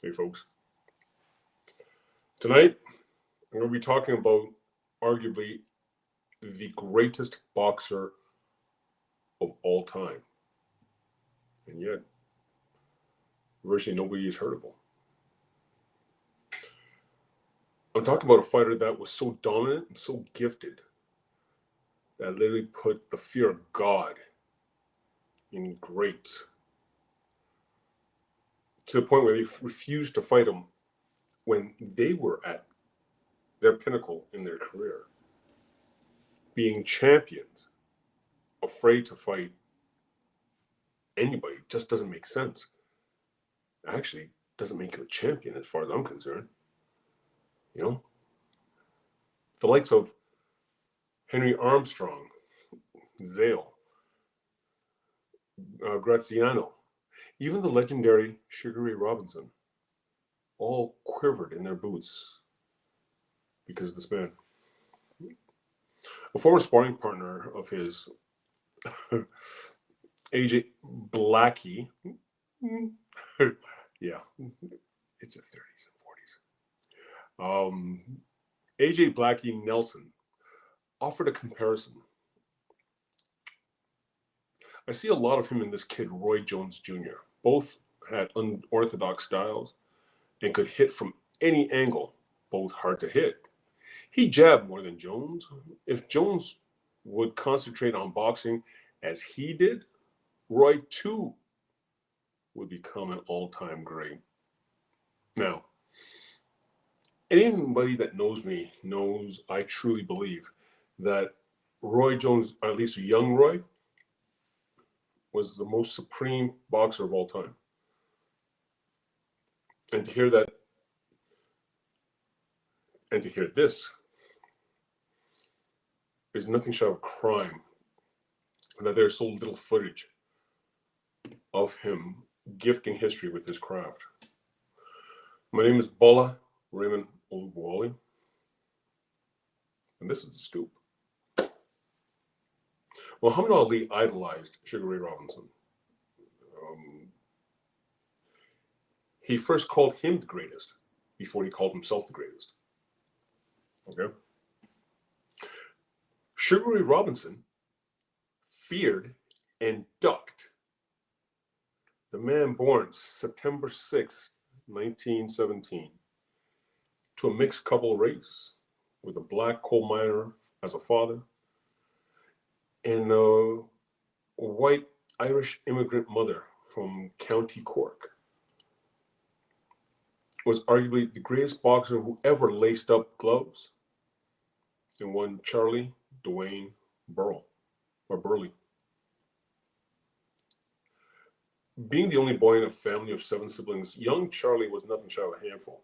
Hey, folks. Tonight, I'm going to be talking about arguably the greatest boxer of all time. And yet, virtually nobody has heard of him. I'm talking about a fighter that was so dominant and so gifted that literally put the fear of God in greats to the point where they refused to fight him when they were at their pinnacle in their career. Being champions, afraid to fight anybody just doesn't make sense. Actually, doesn't make you a champion as far as I'm concerned. You know, the likes of Henry Armstrong, Zale, Graziano, even the legendary Sugar Ray Robinson, all quivered in their boots because of this man. A former sparring partner of his, AJ Blackie, yeah, it's the 30s and 40s. AJ Blackie Nelson offered a comparison. I see a lot of him in this kid, Roy Jones Jr. Both had unorthodox styles and could hit from any angle, both hard to hit. He jabbed more than Jones. If Jones would concentrate on boxing as he did, Roy too would become an all-time great. Now, anybody that knows me knows I truly believe that Roy Jones, or at least young Roy, was the most supreme boxer of all time. And to hear that, and to hear this, is nothing short of a crime that there's so little footage of him gifting history with his craft. My name is Bola Raymond Olubuwale, and this is the scoop. Muhammad Ali idolized Sugar Ray Robinson. He first called him the greatest before he called himself the greatest. Okay? Sugar Ray Robinson feared and ducked the man born September 6th, 1917, to a mixed couple race with a black coal miner as a father and a white Irish immigrant mother from County Cork. Was arguably the greatest boxer who ever laced up gloves and one Charley Burley. Being the only boy in a family of 7 siblings, young Charley was nothing short of a handful.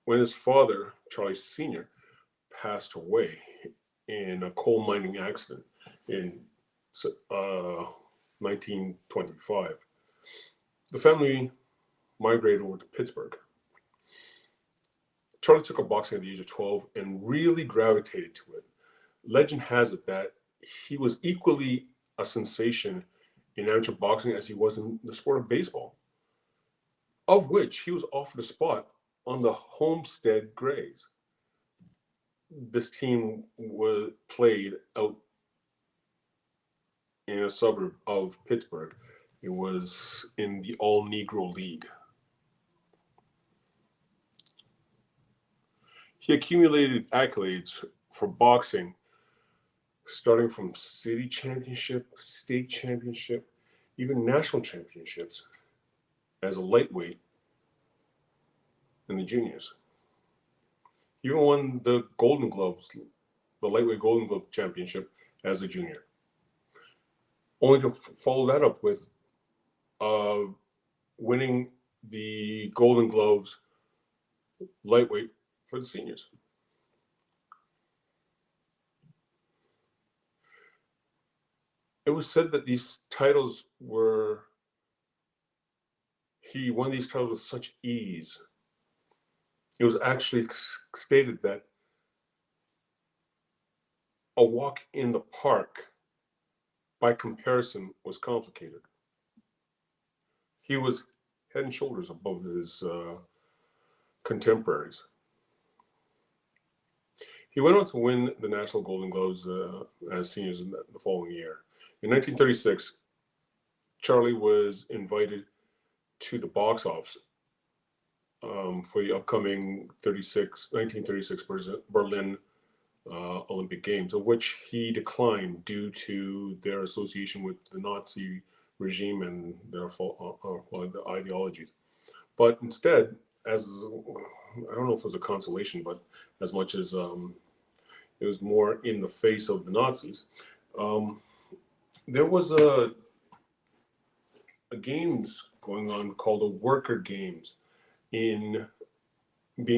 When his father, Charley Sr., passed away in a coal mining accident in 1925, the family migrated over to Pittsburgh. Charley took up boxing at the age of 12 and really gravitated to it. Legend has it that he was equally a sensation in amateur boxing as he was in the sport of baseball, of which he was offered a spot on the Homestead Grays. This team was played out in a suburb of Pittsburgh. It was in the All-Negro League. He accumulated accolades for boxing, starting from city championship, state championship, even national championships as a lightweight in the juniors. He even won the Golden Gloves, the lightweight Golden Glove championship as a junior. Only to follow that up with winning the Golden Gloves lightweight for the seniors. It was said that these titles he won these titles with such ease. It was actually stated that a walk in the park, by comparison, was complicated. he was head and shoulders above his contemporaries. He went on to win the National Golden Gloves as seniors in the following year. In 1936, Charley was invited to the box office for the upcoming 1936 Berlin Olympic Games, of which he declined due to their association with the Nazi regime and their the ideologies. But instead, as I don't know if it was a consolation, but as much as it was more in the face of the Nazis, there was a games going on called the Worker Games being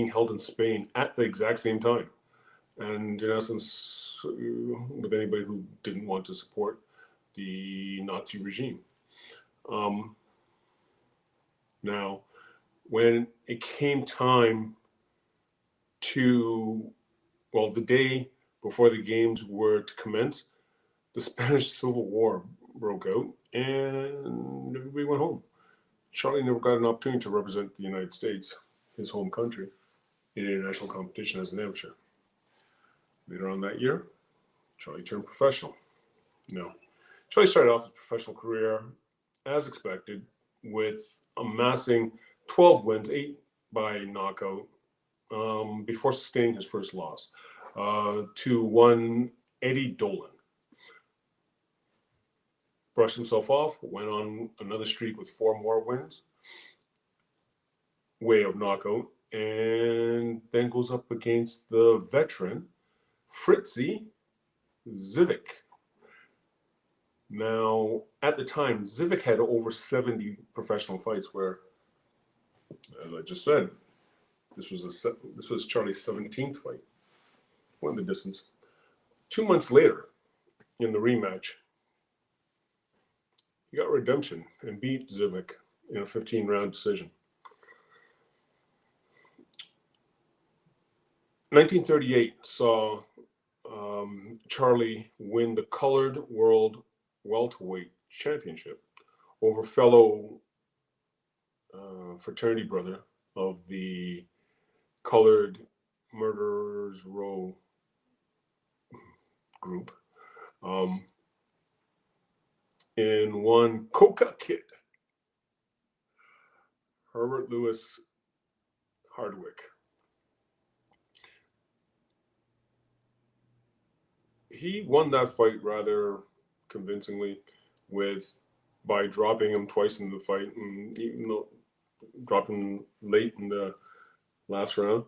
held in Spain at the exact same time. And in essence, with anybody who didn't want to support the Nazi regime. Now, when it came time to, well, the day before the games were to commence, the Spanish Civil War broke out and everybody went home. Charley never got an opportunity to represent the United States, his home country, in international competition as an amateur. Later on that year, Charley turned professional. No. Charley started off his professional career, as expected, with amassing 12 wins, 8 by knockout, before sustaining his first loss to one Eddie Dolan. Brushed himself off, went on another streak with 4 more wins, way of knockout, and then goes up against the veteran Fritzy Zivik. Now, at the time, Zivik had over 70 professional fights where, as I just said, this was Charley's 17th fight. Went the distance. 2 months later, in the rematch, he got redemption and beat Zivik in a 15-round decision. 1938 saw Charley win the Colored World Welterweight Championship over fellow fraternity brother of the Colored Murderers Row group, in one Coca Kid, Herbert Lewis Hardwick. He won that fight rather convincingly by dropping him twice in the fight, and even though dropping late in the last round.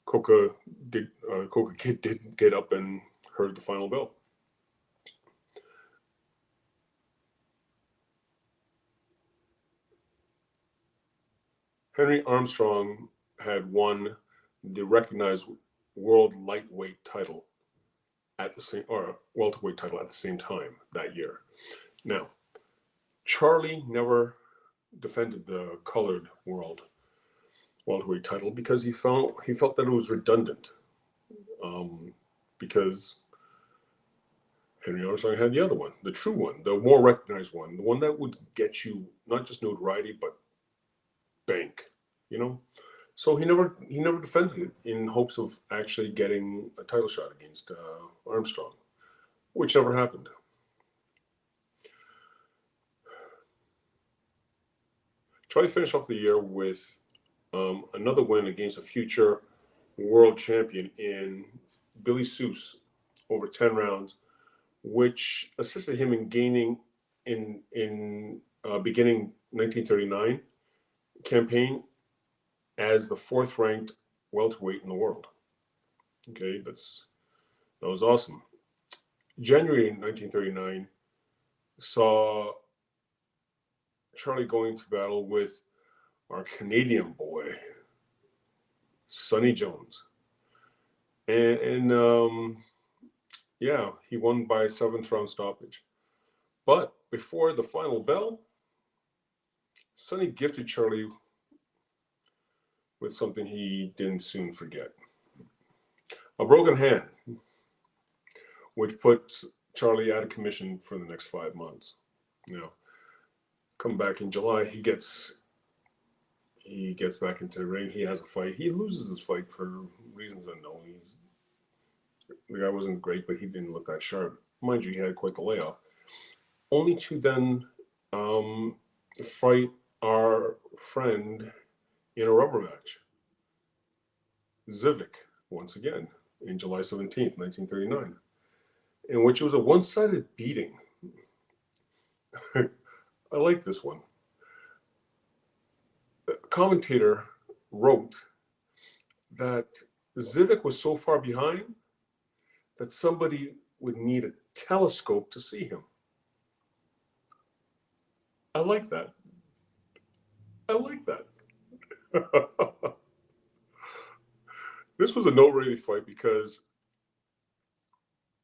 Coca Kid did get up and heard the final bell. Henry Armstrong had won the recognized world lightweight title welterweight title at the same time that year. Now, Charley never defended the colored world welterweight title because he felt that it was redundant, because Henry Armstrong had the other one, the true one, the more recognized one, the one that would get you not just notoriety but bank, So he never defended it in hopes of actually getting a title shot against Armstrong, which never happened. Charley finished off the year with another win against a future world champion in Billy Seuss over 10 rounds, which assisted him in gaining in beginning 1939 campaign as the 4th ranked welterweight in the world. Okay, that was awesome. January 1939 saw Charley going to battle with our Canadian boy, Sonny Jones. And he won by 7th round stoppage. But before the final bell, Sonny gifted Charley with something he didn't soon forget. A broken hand, which puts Charley out of commission for the next 5 months. You know, come back in July, he gets back into the ring. He has a fight. He loses this fight for reasons unknown. The guy wasn't great, but he didn't look that sharp. Mind you, he had quite the layoff. Only to then fight our friend in a rubber match, Zivic, once again, in July 17th, 1939, in which it was a one-sided beating. I like this one. The commentator wrote that Zivic was so far behind that somebody would need a telescope to see him. I like that. I like that. This was a noteworthy fight because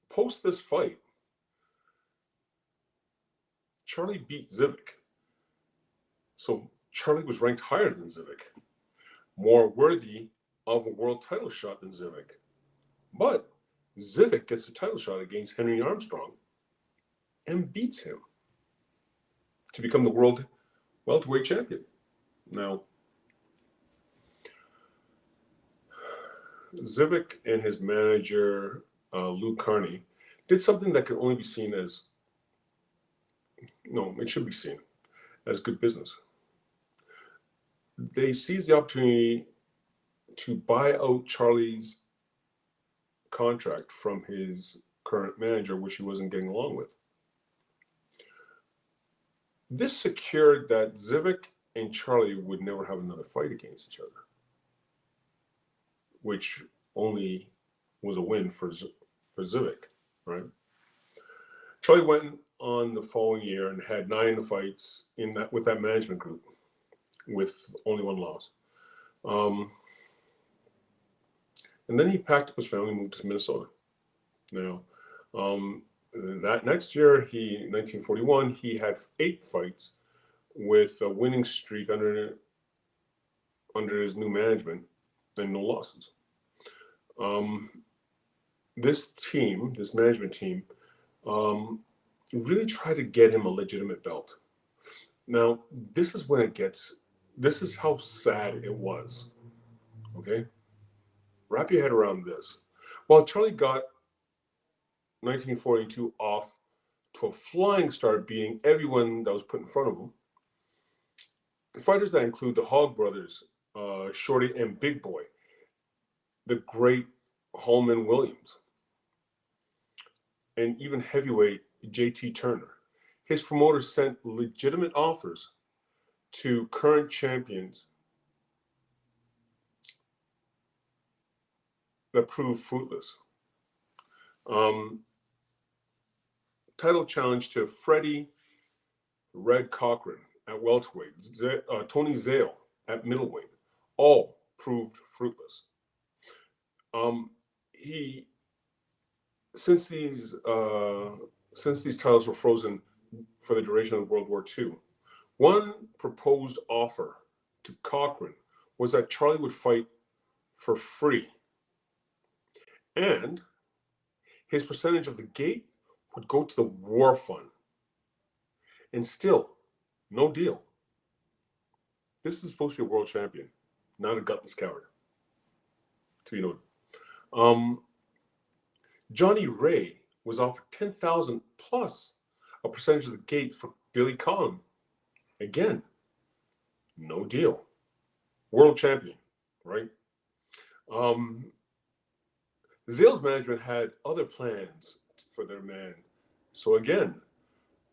post this fight, Charley beat Zivic. So Charley was ranked higher than Zivic, more worthy of a world title shot than Zivic. But Zivic gets a title shot against Henry Armstrong and beats him to become the world welterweight champion. Now, Zivic and his manager, Lou Carney, did something that could only be seen as, no, it should be seen as good business. They seized the opportunity to buy out Charley's contract from his current manager, which he wasn't getting along with. This secured that Zivic and Charley would never have another fight against each other, which only was a win for Zivic, right? Charley went on the following year and had 9 fights with that management group, with only 1 loss. And then he packed up his family and moved to Minnesota. Now, that next year, 1941, he had 8 fights with a winning streak under his new management and no losses. This management team, really tried to get him a legitimate belt. Now, this is how sad it was, okay? Wrap your head around this. While Charley got 1942 off to a flying start, beating everyone that was put in front of him, the fighters that include the Hogg brothers, Shorty and Big Boy, the great Holman Williams, and even heavyweight JT Turner, his promoters sent legitimate offers to current champions that proved fruitless. Title challenge to Freddie Red Cochran at welterweight, Tony Zale at middleweight, all proved fruitless. Since these titles were frozen for the duration of World War II, one proposed offer to Cochran was that Charley would fight for free, and his percentage of the gate would go to the war fund. And still, no deal. This is supposed to be a world champion, not a gutless coward, to be noted. Johnny Ray was offered $10,000 plus a percentage of the gate for Billy Conn. Again, no deal. World champion, right? Zale's management had other plans for their man. So again,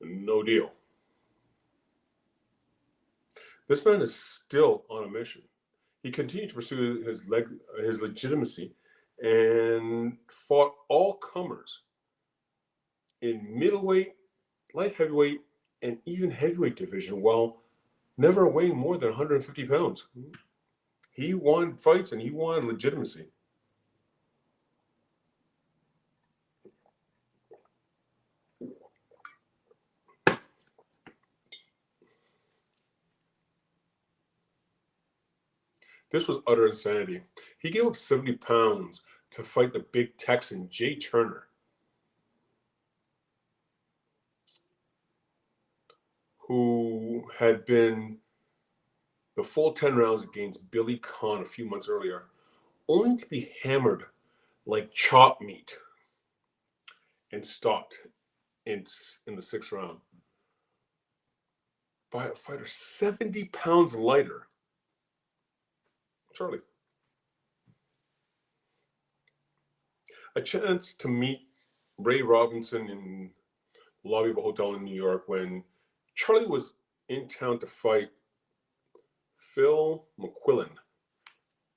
no deal. This man is still on a mission. He continued to pursue his legitimacy and fought all comers in middleweight, light heavyweight, and even heavyweight division while never weighing more than 150 pounds. He won fights and he won legitimacy. This was utter insanity. He gave up 70 pounds to fight the big Texan, Jay Turner. who had been the full 10 rounds against Billy Conn a few months earlier, only to be hammered like chopped meat and stopped in the 6th round by a fighter 70 pounds lighter, Charley. A chance to meet Ray Robinson in the lobby of a hotel in New York when Charley was in town to fight Phil McQuillan,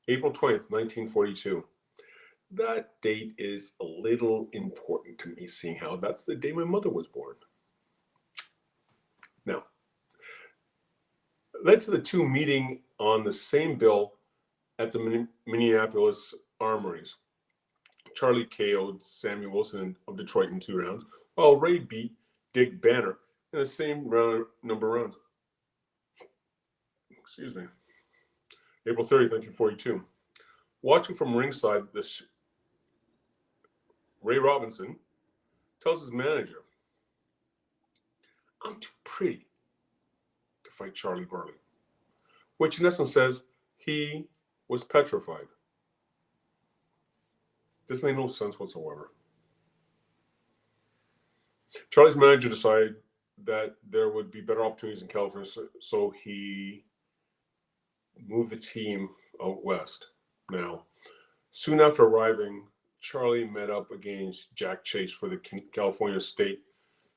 April 20th, 1942. That date is a little important to me, seeing how that's the day my mother was born. Now, led to the two meeting on the same bill at the Minneapolis Armories. Charley KO'd Sammy Wilson of Detroit in 2 rounds, while Ray beat Dick Banner in the same number of rounds. Excuse me. April 30th, 1942. Watching from ringside, Ray Robinson tells his manager, "I'm too pretty to fight Charley Burley," which in essence says he was petrified. This made no sense whatsoever. Charley's manager decided that there would be better opportunities in California, so he moved the team out west. Now, soon after arriving, Charley met up against Jack Chase for the California State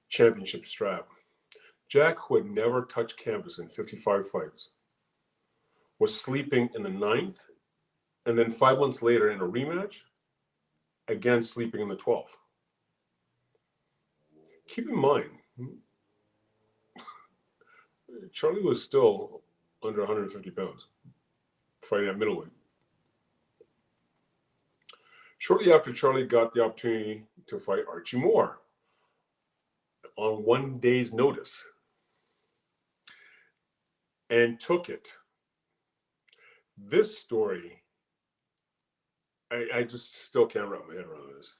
Championship strap. Jack, who had never touched canvas in 55 fights, was sleeping in the 9th, and then 5 months later in a rematch, again sleeping in the 12th. Keep in mind, Charley was still under 150 pounds, fighting at middleweight. Shortly after, Charley got the opportunity to fight Archie Moore on 1 day's notice and took it. This story, I just still can't wrap my head around this.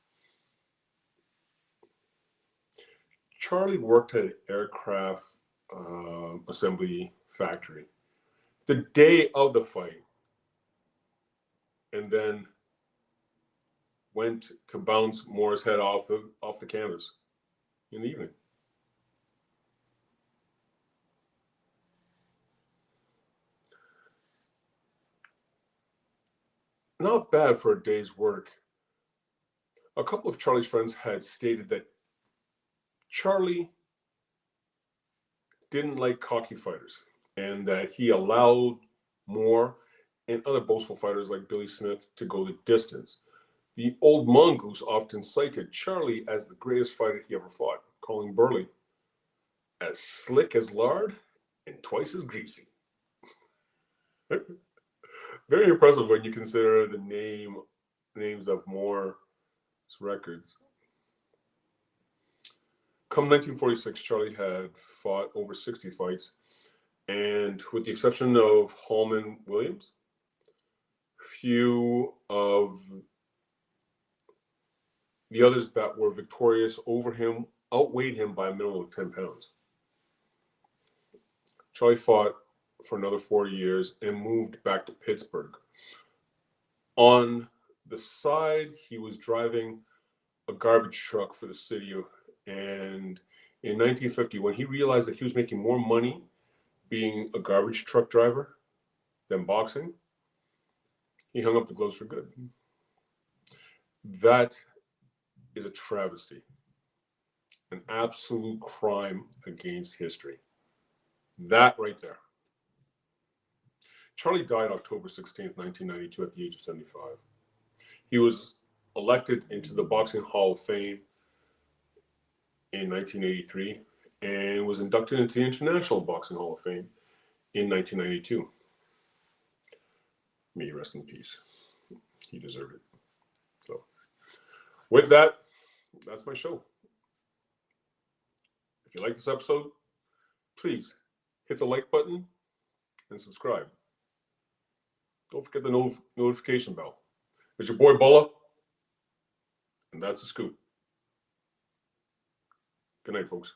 Charley worked at an aircraft assembly factory the day of the fight, and then went to bounce Moore's head off the canvas in the evening. Not bad for a day's work. A couple of Charley's friends had stated that Charley didn't like cocky fighters and that he allowed Moore and other boastful fighters like Billy Smith to go the distance. The old mongoose often cited Charley as the greatest fighter he ever fought, calling Burley as slick as lard and twice as greasy. Very impressive when you consider the names of Moore's records. Come 1946, Charley had fought over 60 fights, and with the exception of Hallman Williams, few of the others that were victorious over him outweighed him by a minimum of 10 pounds. Charley fought for another 4 years and moved back to Pittsburgh. On the side, he was driving a garbage truck for the city, and in 1950, when he realized that he was making more money being a garbage truck driver than boxing, he hung up the gloves for good. That is a travesty, an absolute crime against history. That right there. Charley died October 16th, 1992 at the age of 75. He was elected into the Boxing Hall of Fame in 1983 and was inducted into the International Boxing Hall of Fame in 1992. May he rest in peace. He deserved it. So, with that, that's my show. If you like this episode, please hit the like button and subscribe. Don't forget the notification bell. It's your boy Bola, and that's the scoop. Good night, folks.